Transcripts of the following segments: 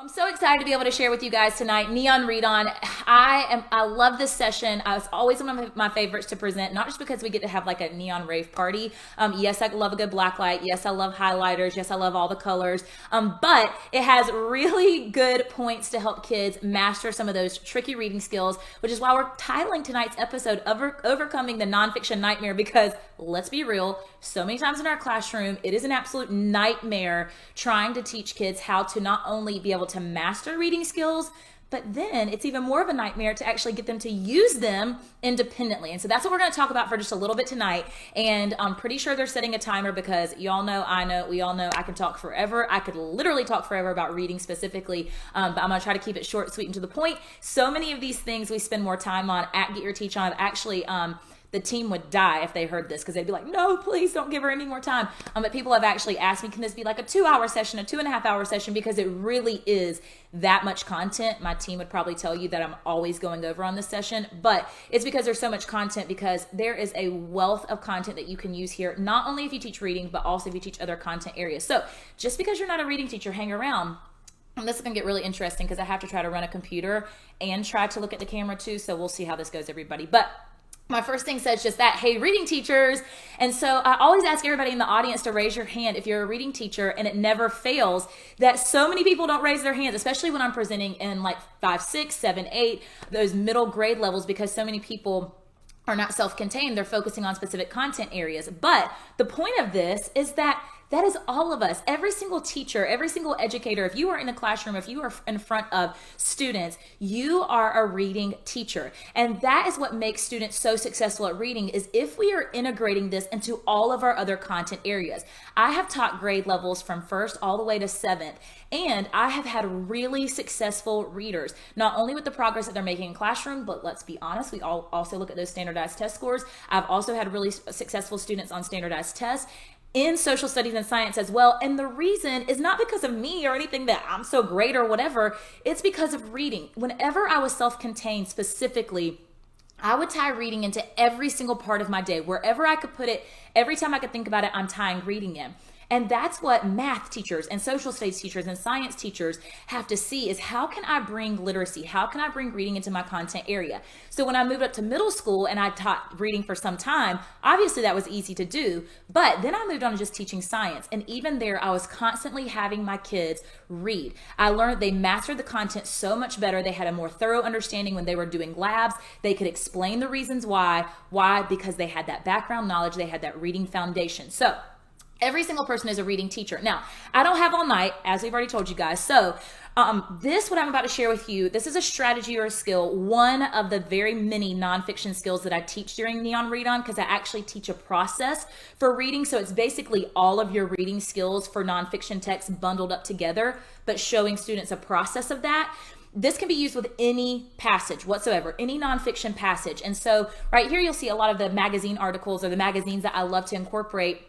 I'm so excited to be able to share with you guys tonight Neon Read On. I love this session. It's always one of my favorites to present, not just because we get to have like a neon rave party. Yes, I love a good black light. Yes, I love highlighters. Yes, I love all the colors. But it has really good points to help kids master some of those tricky reading skills, which is why we're titling tonight's episode Overcoming the Nonfiction Nightmare, because let's be real, so many times in our classroom, it is an absolute nightmare trying to teach kids how to not only be able to master reading skills, but then it's even more of a nightmare to actually get them to use them independently. And so that's what we're going to talk about for just a little bit tonight. And I'm pretty sure they're setting a timer because y'all know, I know, we all know I can talk forever. I could literally talk forever about reading specifically, but I'm going to try to keep it short, sweet, and to the point. So many of these things we spend more time on at Get Your Teach On. Actually, the team would die if they heard this, because they'd be like, no, please don't give her any more time. But people have actually asked me, can this be like a 2-hour session, a 2.5-hour session? Because it really is that much content. My team would probably tell you that I'm always going over on this session, but it's because there's so much content, because there is a wealth of content that you can use here, not only if you teach reading, but also if you teach other content areas. So just because you're not a reading teacher, hang around. And this is going to get really interesting because I have to try to run a computer and try to look at the camera too. So we'll see how this goes, everybody. But my first thing says just that, hey, reading teachers. And so I always ask everybody in the audience to raise your hand if you're a reading teacher, and it never fails that so many people don't raise their hands, especially when I'm presenting in like 5, 6, 7, 8, those middle grade levels, because so many people are not self-contained. They're focusing on specific content areas. But the point of this is that is all of us, every single teacher, every single educator. If you are in a classroom, if you are in front of students, you are a reading teacher. And that is what makes students so successful at reading, is if we are integrating this into all of our other content areas. I have taught grade levels from 1st all the way to 7th. And I have had really successful readers, not only with the progress that they're making in classroom, but let's be honest, we all also look at those standardized test scores. I've also had really successful students on standardized tests in social studies and science as well. And the reason is not because of me or anything that I'm so great or whatever. It's because of reading. Whenever I was self-contained specifically, I would tie reading into every single part of my day. Wherever I could put it, every time I could think about it, I'm tying reading in. And that's what math teachers and social studies teachers and science teachers have to see, is how can I bring literacy? How can I bring reading into my content area? So when I moved up to middle school and I taught reading for some time, obviously that was easy to do. But then I moved on to just teaching science. And even there, I was constantly having my kids read. I learned they mastered the content so much better. They had a more thorough understanding when they were doing labs. They could explain the reasons why. Why? Because they had that background knowledge. They had that reading foundation. So every single person is a reading teacher. Now, I don't have all night, as we've already told you guys. So what I'm about to share with you, this is a strategy or a skill, one of the very many nonfiction skills that I teach during Neon Read On, because I actually teach a process for reading. So it's basically all of your reading skills for nonfiction texts bundled up together, but showing students a process of that. This can be used with any passage whatsoever, any nonfiction passage. And so right here, you'll see a lot of the magazine articles or the magazines that I love to incorporate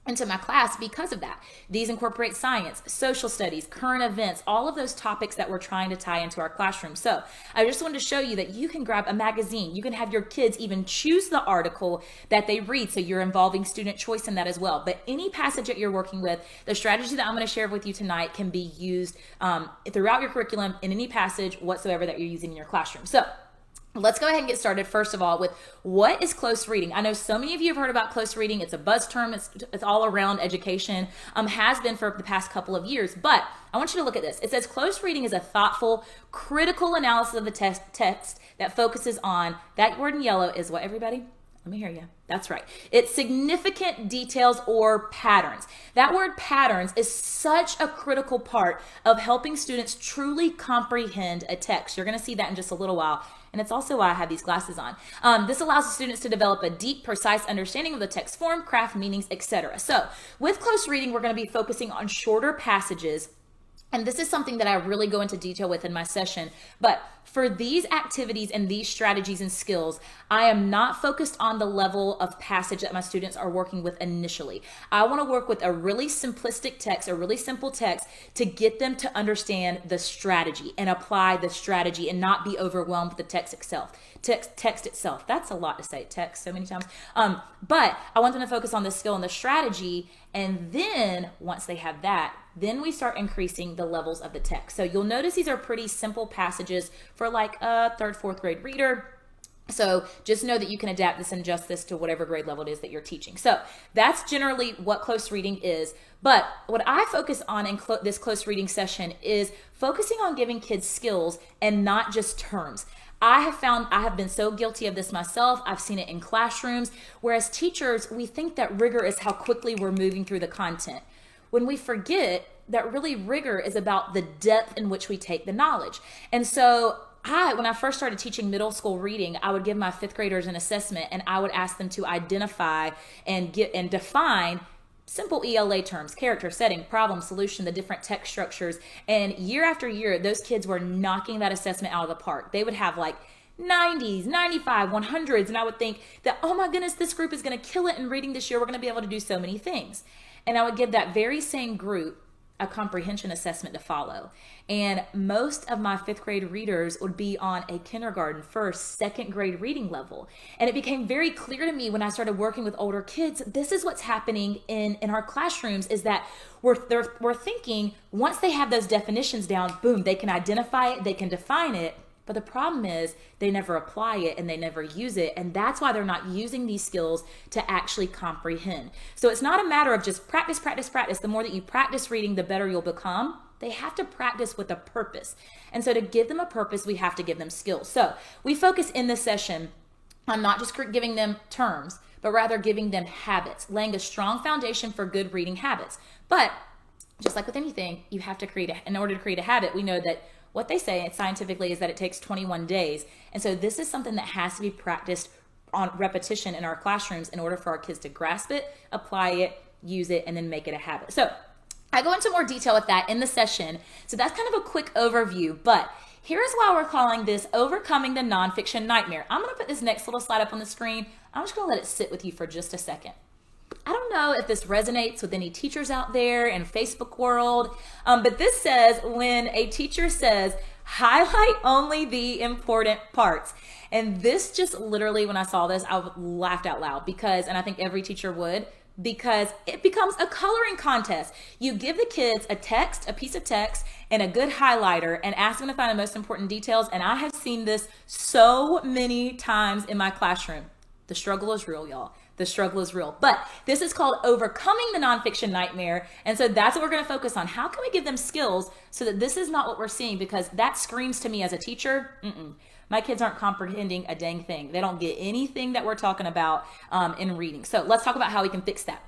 into my class because of that. These incorporate science, social studies, current events, all of those topics that we're trying to tie into our classroom. So I just wanted to show you that you can grab a magazine. You can have your kids even choose the article that they read. So you're involving student choice in that as well. But any passage that you're working with, the strategy that I'm going to share with you tonight can be used throughout your curriculum in any passage whatsoever that you're using in your classroom. So let's go ahead and get started, first of all, with what is close reading. I know so many of you have heard about close reading. It's a buzz term. It's all around education, has been for the past couple of years. But I want you to look at this. It says close reading is a thoughtful, critical analysis of the text that focuses on, that word in yellow is what, everybody? Let me hear you. That's right. It's significant details or patterns. That word patterns is such a critical part of helping students truly comprehend a text. You're going to see that in just a little while. And it's also why I have these glasses on. This allows the students to develop a deep, precise understanding of the text form, craft, meanings, etc. So with close reading, we're going to be focusing on shorter passages. And this is something that I really go into detail with in my session. But for these activities and these strategies and skills, I am not focused on the level of passage that my students are working with initially. I want to work with a really simplistic text, a really simple text, to get them to understand the strategy and apply the strategy and not be overwhelmed with the text itself. Text itself. That's a lot to say, text so many times. But I want them to focus on the skill and the strategy. And then once they have that, then we start increasing the levels of the text. So you'll notice these are pretty simple passages for like a third, fourth grade reader. So just know that you can adapt this and adjust this to whatever grade level it is that you're teaching. So that's generally what close reading is. But what I focus on in this close reading session is focusing on giving kids skills and not just terms. I have been so guilty of this myself. I've seen it in classrooms, whereas teachers, we think that rigor is how quickly we're moving through the content, when we forget that really rigor is about the depth in which we take the knowledge. And so when I first started teaching middle school reading, I would give my fifth graders an assessment and I would ask them to identify and define simple ELA terms: character, setting, problem, solution, the different text structures. And year after year, those kids were knocking that assessment out of the park. They would have like 90s, 95, 100s. And I would think that, oh my goodness, this group is going to kill it in reading this year. We're going to be able to do so many things. And I would give that very same group a comprehension assessment to follow. And most of my fifth grade readers would be on a kindergarten, first, second grade reading level. And it became very clear to me when I started working with older kids, this is what's happening in our classrooms, is that we're thinking once they have those definitions down, boom, they can identify it, they can define it. But the problem is they never apply it and they never use it. And that's why they're not using these skills to actually comprehend. So it's not a matter of just practice, practice, practice. The more that you practice reading, the better you'll become. They have to practice with a purpose. And so to give them a purpose, we have to give them skills. So we focus in this session on not just giving them terms, but rather giving them habits, laying a strong foundation for good reading habits. But just like with anything, you have to in order to create a habit, we know that what they say scientifically is that it takes 21 days. And so this is something that has to be practiced on repetition in our classrooms in order for our kids to grasp it, apply it, use it, and then make it a habit. So I go into more detail with that in the session. So that's kind of a quick overview, but here's why we're calling this Overcoming the Nonfiction Nightmare. I'm going to put this next little slide up on the screen. I'm just going to let it sit with you for just a second. I don't know if this resonates with any teachers out there in Facebook world, but this says when a teacher says, highlight only the important parts. And this just literally, when I saw this, I laughed out loud and I think every teacher would, because it becomes a coloring contest. You give the kids a piece of text, and a good highlighter and ask them to find the most important details. And I have seen this so many times in my classroom. The struggle is real, y'all. The struggle is real. But this is called Overcoming the Nonfiction Nightmare. And so that's what we're going to focus on. How can we give them skills so that this is not what we're seeing? Because that screams to me as a teacher, my kids aren't comprehending a dang thing. They don't get anything that we're talking about in reading. So let's talk about how we can fix that.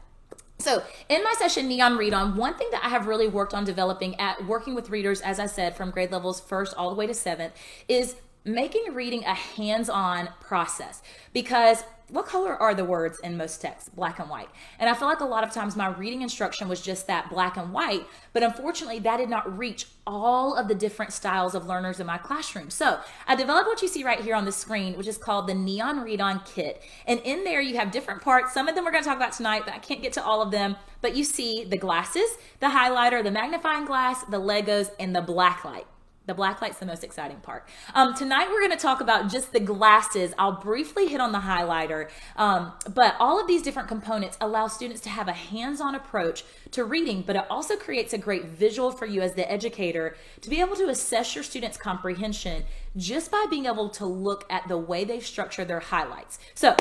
So in my session, Neon Read On, one thing that I have really worked on developing at working with readers, as I said, from grade levels first all the way to seventh, is making reading a hands-on process. Because what color are the words in most texts? Black and white. And I feel like a lot of times my reading instruction was just that, black and white, but unfortunately that did not reach all of the different styles of learners in my classroom. So I developed what you see right here on the screen, which is called the Neon Read On Kit. And in there you have different parts. Some of them we're going to talk about tonight, but I can't get to all of them. But you see the glasses, the highlighter, the magnifying glass, the Legos, and the black light. The black light's the most exciting part. Tonight we're going to talk about just the glasses. I'll briefly hit on the highlighter, but all of these different components allow students to have a hands-on approach to reading, but it also creates a great visual for you as the educator to be able to assess your students' comprehension just by being able to look at the way they structure their highlights. So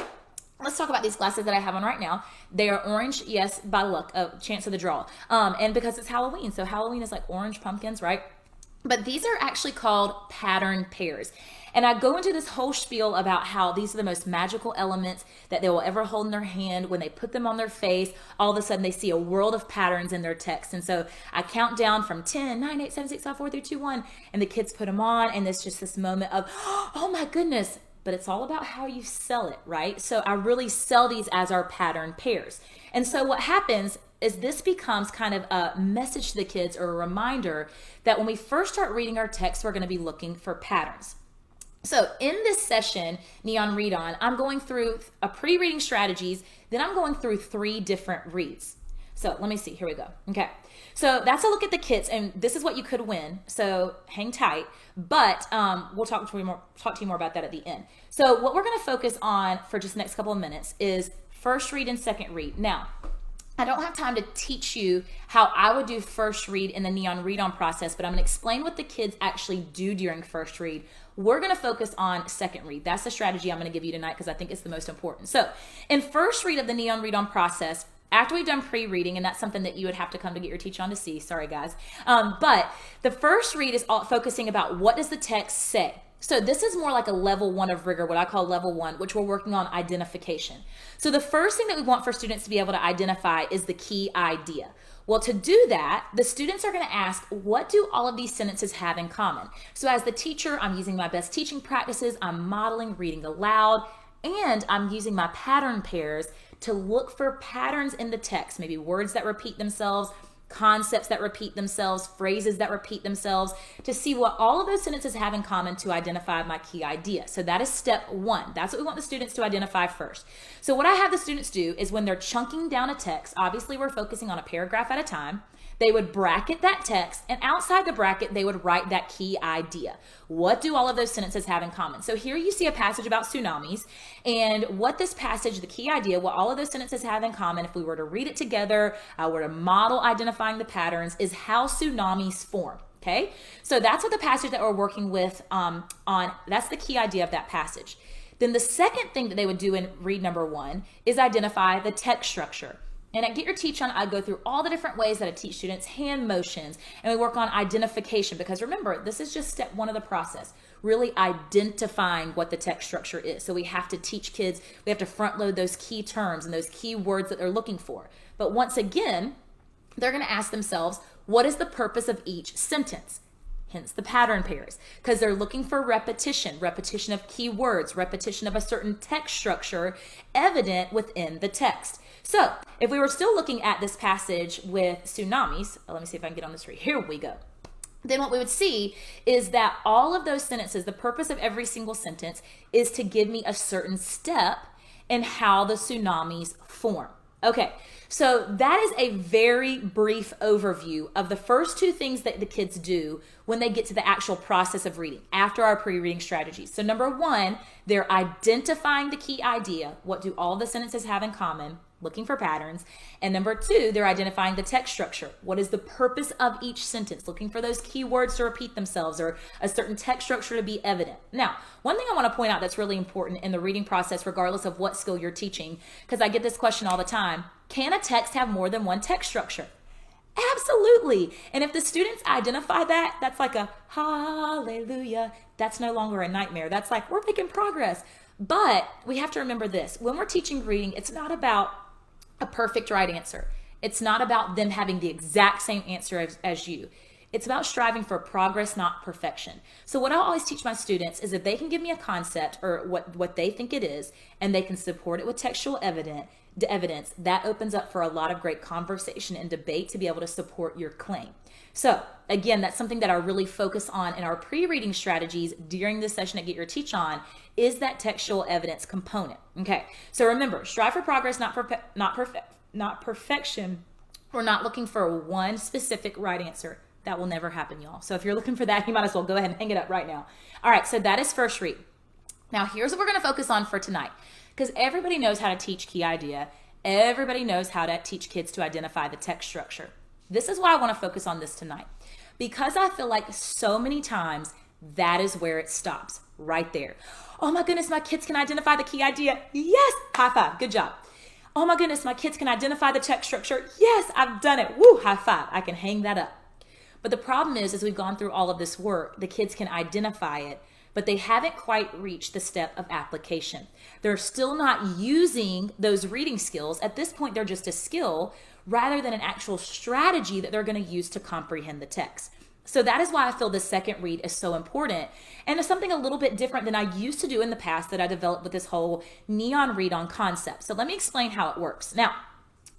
let's talk about these glasses that I have on right now. They are orange, yes, by luck, chance of the draw, and because it's Halloween. So Halloween is like orange pumpkins, right? But these are actually called pattern pairs. And I go into this whole spiel about how these are the most magical elements that they will ever hold in their hand. When they put them on their face, all of a sudden they see a world of patterns in their text. And so I count down from 10, 9, 8, 7, 6, 5, 4, 3, 2, 1, and the kids put them on, and it's just this moment of, oh my goodness. But it's all about how you sell it, right? So I really sell these as our pattern pairs. And so what happens is this becomes kind of a message to the kids, or a reminder that when we first start reading our text, we're going to be looking for patterns. So in this session, Neon Read On, I'm going through a pre-reading strategies, then I'm going through 3 different reads. So let me see, here we go. Okay, so that's a look at the kits, and this is what you could win, so hang tight, but we'll talk to you more about that at the end. So what we're going to focus on for just the next couple of minutes is first read and second read. Now, I don't have time to teach you how I would do first read in the Neon read-on process, but I'm going to explain what the kids actually do during first read. We're going to focus on second read. That's the strategy I'm going to give you tonight because I think it's the most important. So in first read of the Neon read-on process, after we've done pre-reading, and that's something that you would have to come to get your teacher on to see, sorry guys, but the first read is all focusing about what does the text say. So this is more like a level 1 of rigor, what I call level 1, which we're working on identification. So the first thing that we want for students to be able to identify is the key idea. Well, to do that, the students are going to ask, what do all of these sentences have in common? So as the teacher, I'm using my best teaching practices, I'm modeling reading aloud, and I'm using my pattern pairs to look for patterns in the text, maybe words that repeat themselves, concepts that repeat themselves, phrases that repeat themselves, to see what all of those sentences have in common to identify my key idea. So that is step 1. That's what we want the students to identify first. So what I have the students do is when they're chunking down a text, obviously we're focusing on a paragraph at a time, they would bracket that text, and outside the bracket, they would write that key idea. What do all of those sentences have in common? So here you see a passage about tsunamis, and what this passage, the key idea, what all of those sentences have in common, if we were to read it together, were to model identifying the patterns, is how tsunamis form. Okay, so that's what the passage that we're working with that's the key idea of that passage. Then the second thing that they would do in read number 1 is identify the text structure. And at Get Your Teach On, I go through all the different ways that I teach students, hand motions, and we work on identification, because remember, this is just step 1 of the process, really identifying what the text structure is. So we have to teach kids, we have to front load those key terms and those key words that they're looking for. But once again, they're going to ask themselves, what is the purpose of each sentence? Hence the pattern pairs, because they're looking for repetition of key words, repetition of a certain text structure evident within the text. So if we were still looking at this passage with tsunamis, let me see if I can get on this right. Here we go. Then what we would see is that all of those sentences, the purpose of every single sentence is to give me a certain step in how the tsunamis form. Okay, so that is a very brief overview of the first 2 things that the kids do when they get to the actual process of reading after our pre-reading strategies. So number 1, they're identifying the key idea. What do all the sentences have in common? Looking for patterns. And number 2, they're identifying the text structure. What is the purpose of each sentence? Looking for those key words to repeat themselves or a certain text structure to be evident. Now, one thing I want to point out that's really important in the reading process, regardless of what skill you're teaching, because I get this question all the time, can a text have more than one text structure? Absolutely. And if the students identify that, that's like a hallelujah. That's no longer a nightmare. That's like, we're making progress. But we have to remember this. When we're teaching reading, it's not about a perfect right answer. It's not about them having the exact same answer as you. It's about striving for progress, not perfection. So what I always teach my students is if they can give me a concept or what they think it is, and they can support it with textual evidence, that opens up for a lot of great conversation and debate to be able to support your claim. So again, that's something that I really focus on in our pre-reading strategies during this session at Get Your Teach On, is that textual evidence component. Okay, so remember, strive for progress, not perfection. We're not looking for one specific right answer. That will never happen, y'all. So if you're looking for that, you might as well go ahead and hang it up right now. All right, so that is first read. Now here's what we're going to focus on for tonight, because everybody knows how to teach key idea. Everybody knows how to teach kids to identify the text structure. This is why I want to focus on this tonight, because I feel like so many times that is where it stops, right there. Oh my goodness, my kids can identify the key idea. Yes, high five, good job. Oh my goodness, my kids can identify the text structure. Yes, I've done it. Woo, high five, I can hang that up. But the problem is, as we've gone through all of this work, the kids can identify it, but they haven't quite reached the step of application. They're still not using those reading skills. At this point, they're just a skill rather than an actual strategy that they're going to use to comprehend the text. So that is why I feel the second read is so important. And it's something a little bit different than I used to do in the past that I developed with this whole neon read on concept. So let me explain how it works. Now,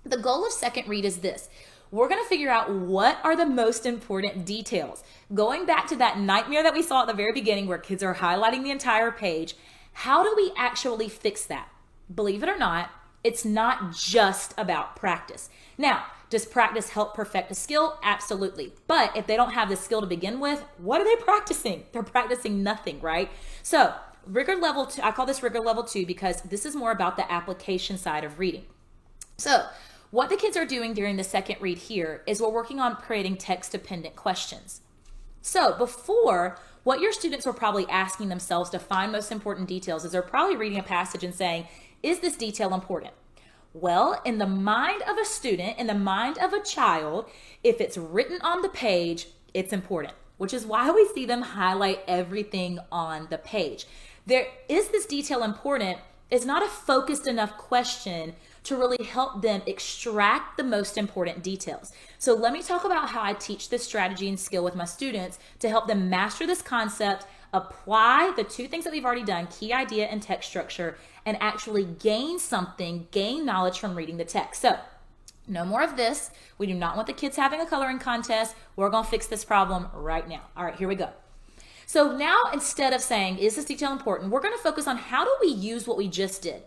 the goal of second read is this. We're going to figure out what are the most important details. Going back to that nightmare that we saw at the very beginning where kids are highlighting the entire page, how do we actually fix that? Believe it or not, it's not just about practice. Now, does practice help perfect a skill? Absolutely. But if they don't have the skill to begin with, what are they practicing? They're practicing nothing, right? So rigor level 2, I call this rigor level 2 because this is more about the application side of reading. So what the kids are doing during the second read here is we're working on creating text-dependent questions. So before, what your students were probably asking themselves to find most important details is they're probably reading a passage and saying, is this detail important? Well, in the mind of a student, in the mind of a child, if it's written on the page, it's important, which is why we see them highlight everything on the page. Is this detail important is not a focused enough question to really help them extract the most important details. So let me talk about how I teach this strategy and skill with my students to help them master this concept, apply the two things that we've already done, key idea and text structure, and actually gain knowledge from reading the text. So no more of this. We do not want the kids having a coloring contest. We're going to fix this problem right now. All right, here we go. So now instead of saying, is this detail important? We're going to focus on how do we use what we just did?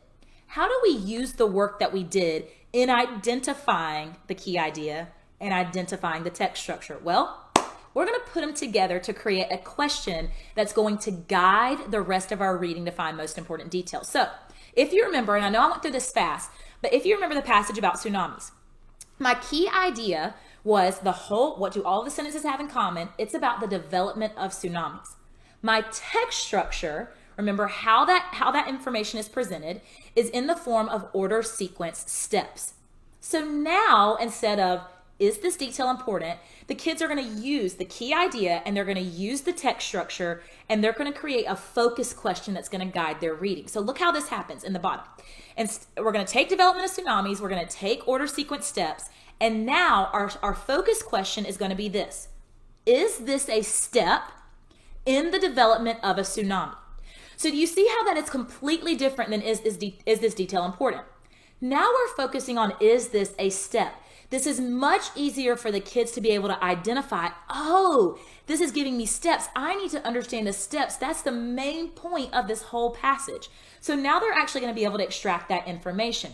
How do we use the work that we did in identifying the key idea and identifying the text structure? Well, we're going to put them together to create a question that's going to guide the rest of our reading to find most important details. So if you remember, and I know I went through this fast, but if you remember the passage about tsunamis, my key idea was what do all the sentences have in common? It's about the development of tsunamis. My text structure, remember how that information is presented, is in the form of order, sequence, steps. So now, instead of, is this detail important? The kids are going to use the key idea and they're going to use the text structure and they're going to create a focus question that's going to guide their reading. So look how this happens in the bottom. And we're going to take development of tsunamis, we're going to take order, sequence, steps, and now our focus question is going to be this. Is this a step in the development of a tsunami? So do you see how that is completely different than is this detail important? Now we're focusing on, is this a step? This is much easier for the kids to be able to identify, oh, this is giving me steps. I need to understand the steps. That's the main point of this whole passage. So now they're actually going to be able to extract that information.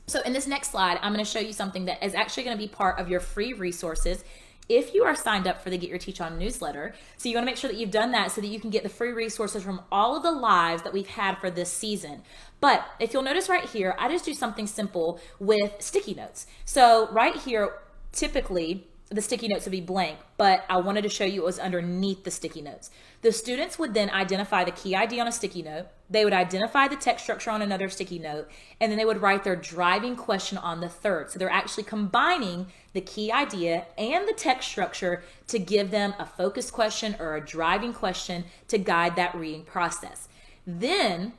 So in this next slide, I'm going to show you something that is actually going to be part of your free resources if you are signed up for the Get Your Teach On newsletter. So you want to make sure that you've done that so that you can get the free resources from all of the lives that we've had for this season. But if you'll notice right here, I just do something simple with sticky notes. So right here, typically the sticky notes would be blank, but I wanted to show you what was underneath the sticky notes. The students would then identify the key idea on a sticky note. They would identify the text structure on another sticky note, and then they would write their driving question on the third. So they're actually combining the key idea and the text structure to give them a focus question or a driving question to guide that reading process. Then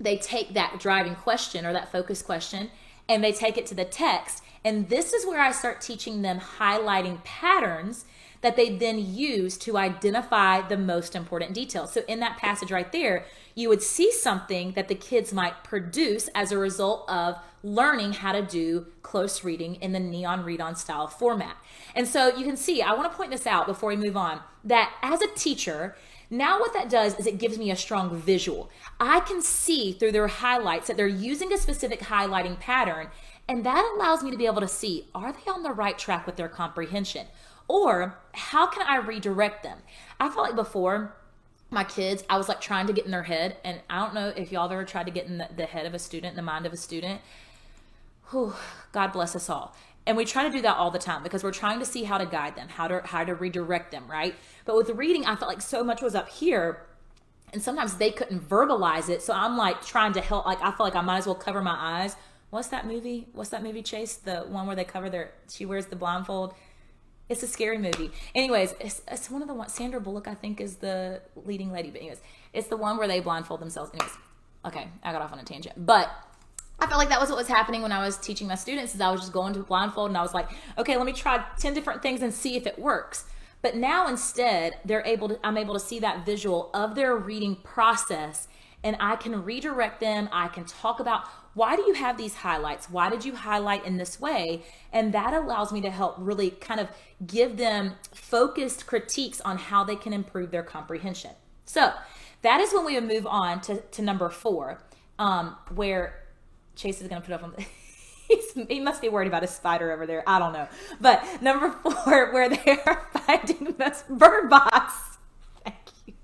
they take that driving question or that focus question and they take it to the text. And this is where I start teaching them highlighting patterns that they then use to identify the most important details. So in that passage right there, you would see something that the kids might produce as a result of learning how to do close reading in the Neon Read-On style format. And so you can see, I want to point this out before we move on, that as a teacher, now what that does is it gives me a strong visual. I can see through their highlights that they're using a specific highlighting pattern, and that allows me to be able to see, are they on the right track with their comprehension? Or how can I redirect them? I felt like before, my kids, I was like trying to get in their head, and I don't know if y'all have ever tried to get in the head of a student, the mind of a student. Whew, God bless us all. And we try to do that all the time because we're trying to see how to guide them, how to redirect them, right? But with reading, I felt like so much was up here, and sometimes they couldn't verbalize it. So I'm like trying to help. Like I feel like I might as well cover my eyes. What's that movie? Chase? The one where they cover she wears the blindfold. It's a scary movie. Anyways, it's one of the ones, Sandra Bullock, I think, is the leading lady. But anyways, it's the one where they blindfold themselves. Anyways, okay, I got off on a tangent. But I felt like that was what was happening when I was teaching my students, is I was just going to blindfold and I was like, okay, let me try 10 different things and see if it works. But now instead, I'm able to see that visual of their reading process, and I can redirect them. I can talk about, why do you have these highlights? Why did you highlight in this way? And that allows me to help really kind of give them focused critiques on how they can improve their comprehension. So that is when we would move on to number 4, where Chase is going to put up on the... He must be worried about a spider over there. I don't know. But number 4, where they are finding this bird box. Thank you.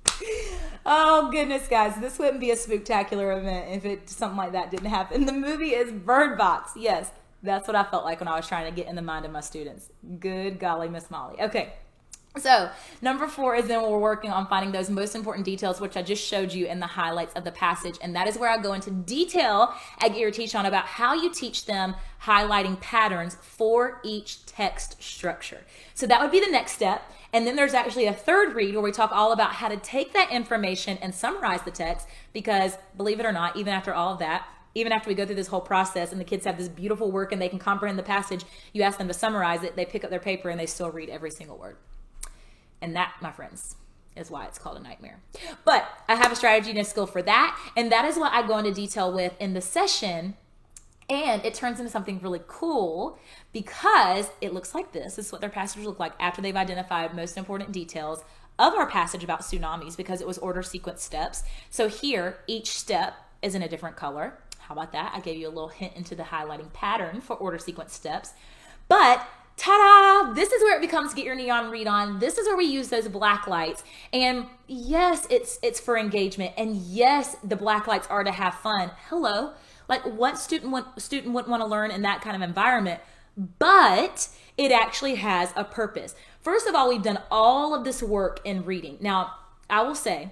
Oh, goodness, guys. This wouldn't be a spooktacular event if something like that didn't happen. The movie is Bird Box. Yes. That's what I felt like when I was trying to get in the mind of my students. Good golly, Miss Molly. Okay. So number 4 is then we're working on finding those most important details, which I just showed you in the highlights of the passage. And that is where I go into detail at Get Your Teach On about how you teach them highlighting patterns for each text structure. So that would be the next step. And then there's actually a third read where we talk all about how to take that information and summarize the text, because believe it or not, even after all of that, even after we go through this whole process and the kids have this beautiful work and they can comprehend the passage, you ask them to summarize it, they pick up their paper and they still read every single word. And that, my friends, is why it's called a nightmare. But I have a strategy and a skill for that. And that is what I go into detail with in the session. And it turns into something really cool because it looks like this. This is what their passage look like after they've identified most important details of our passage about tsunamis, because it was order, sequence, steps. So here, each step is in a different color. How about that? I gave you a little hint into the highlighting pattern for order, sequence, steps. But ta-da! This is where it becomes Get Your Neon Read On. This is where we use those black lights. And yes, it's for engagement. And yes, the black lights are to have fun. Hello. Like, what student wouldn't want to learn in that kind of environment? But it actually has a purpose. First of all, we've done all of this work in reading. Now, I will say,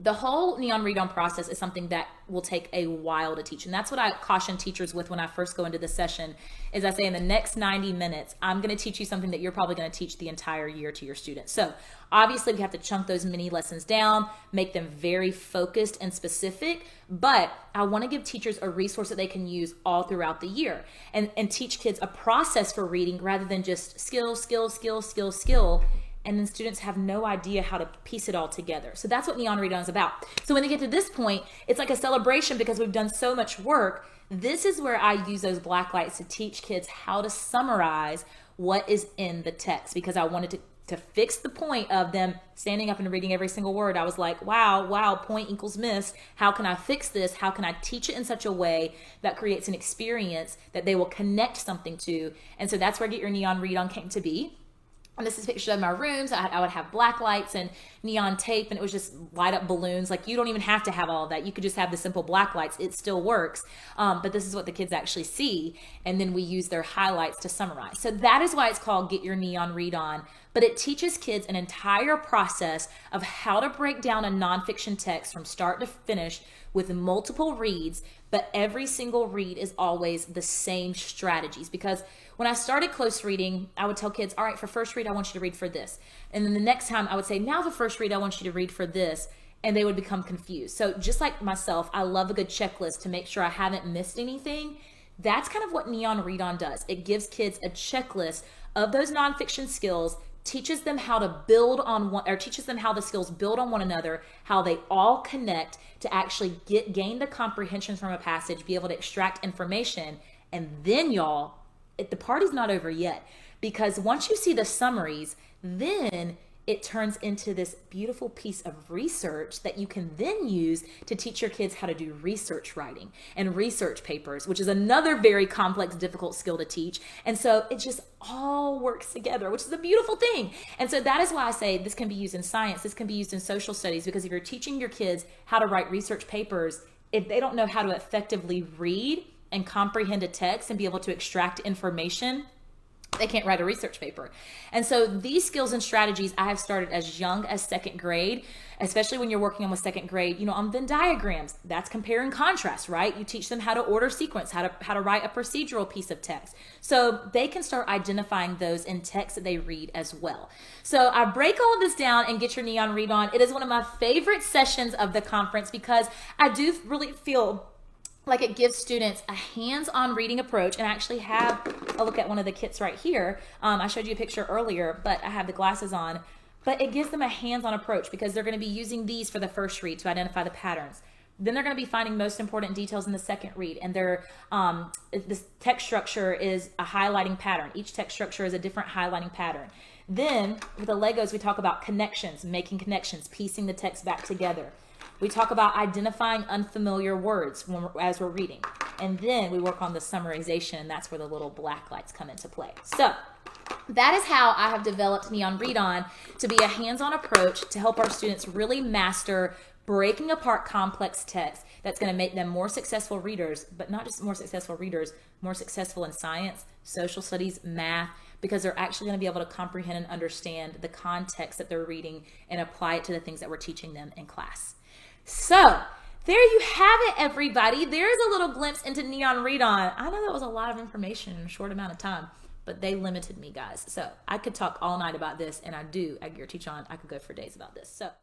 the whole Neon Read On process is something that will take a while to teach. And that's what I caution teachers with when I first go into the session, is I say in the next 90 minutes, I'm going to teach you something that you're probably going to teach the entire year to your students. So obviously we have to chunk those mini lessons down, make them very focused and specific, but I want to give teachers a resource that they can use all throughout the year and teach kids a process for reading rather than just skill, skill, skill, skill, skill. And then students have no idea how to piece it all together. So that's what Neon Read On is about. So when they get to this point, it's like a celebration because we've done so much work. This is where I use those black lights to teach kids how to summarize what is in the text, because I wanted to fix the point of them standing up and reading every single word. I was like, wow, point equals missed. How can I fix this? How can I teach it in such a way that creates an experience that they will connect something to? And so that's where Get Your Neon Read On came to be. And this is pictures of my rooms. I would have black lights and neon tape, and it was just light up balloons. Like, you don't even have to have all of that. You could just have the simple black lights. It still works. But this is what the kids actually see. And then we use their highlights to summarize. So that is why it's called Get Your Neon Read On. But it teaches kids an entire process of how to break down a nonfiction text from start to finish with multiple reads, but every single read is always the same strategies. Because when I started close reading, I would tell kids, all right, for first read, I want you to read for this. And then the next time I would say, now for first read, I want you to read for this. And they would become confused. So just like myself, I love a good checklist to make sure I haven't missed anything. That's kind of what Neon Read On does. It gives kids a checklist of those nonfiction skills, teaches them how to build on one, or teaches them how the skills build on one another, how they all connect to actually gain the comprehension from a passage, be able to extract information. And then y'all, the party's not over yet, because once you see the summaries, then it turns into this beautiful piece of research that you can then use to teach your kids how to do research writing and research papers, which is another very complex, difficult skill to teach. And so it just all works together, which is a beautiful thing. And so that is why I say this can be used in science, this can be used in social studies, because if you're teaching your kids how to write research papers, if they don't know how to effectively read and comprehend a text and be able to extract information, they can't write a research paper. And so these skills and strategies I have started as young as second grade, especially when you're working on with second grade, on Venn diagrams. That's compare and contrast, right? You teach them how to order sequence, how to write a procedural piece of text. So they can start identifying those in text that they read as well. So I break all of this down and Get Your Neon Read On. It is one of my favorite sessions of the conference because I do really feel like it gives students a hands-on reading approach. And I actually have a look at one of the kits right here. I showed you a picture earlier, but I have the glasses on. But it gives them a hands-on approach because they're going to be using these for the first read to identify the patterns. Then they're going to be finding most important details in the second read. And this text structure is a highlighting pattern. Each text structure is a different highlighting pattern. Then with the Legos, we talk about connections, making connections, piecing the text back together. We talk about identifying unfamiliar words as we're reading. And then we work on the summarization, and that's where the little black lights come into play. So that is how I have developed Neon Read On to be a hands-on approach to help our students really master breaking apart complex text that's going to make them more successful readers, but not just more successful readers, more successful in science, social studies, math, because they're actually going to be able to comprehend and understand the context that they're reading and apply it to the things that we're teaching them in class. So there you have it, everybody. There's a little glimpse into Neon Read On. I know that was a lot of information in a short amount of time, but they limited me, guys. So I could talk all night about this, and I do at Gear Teach On. I could go for days about this. So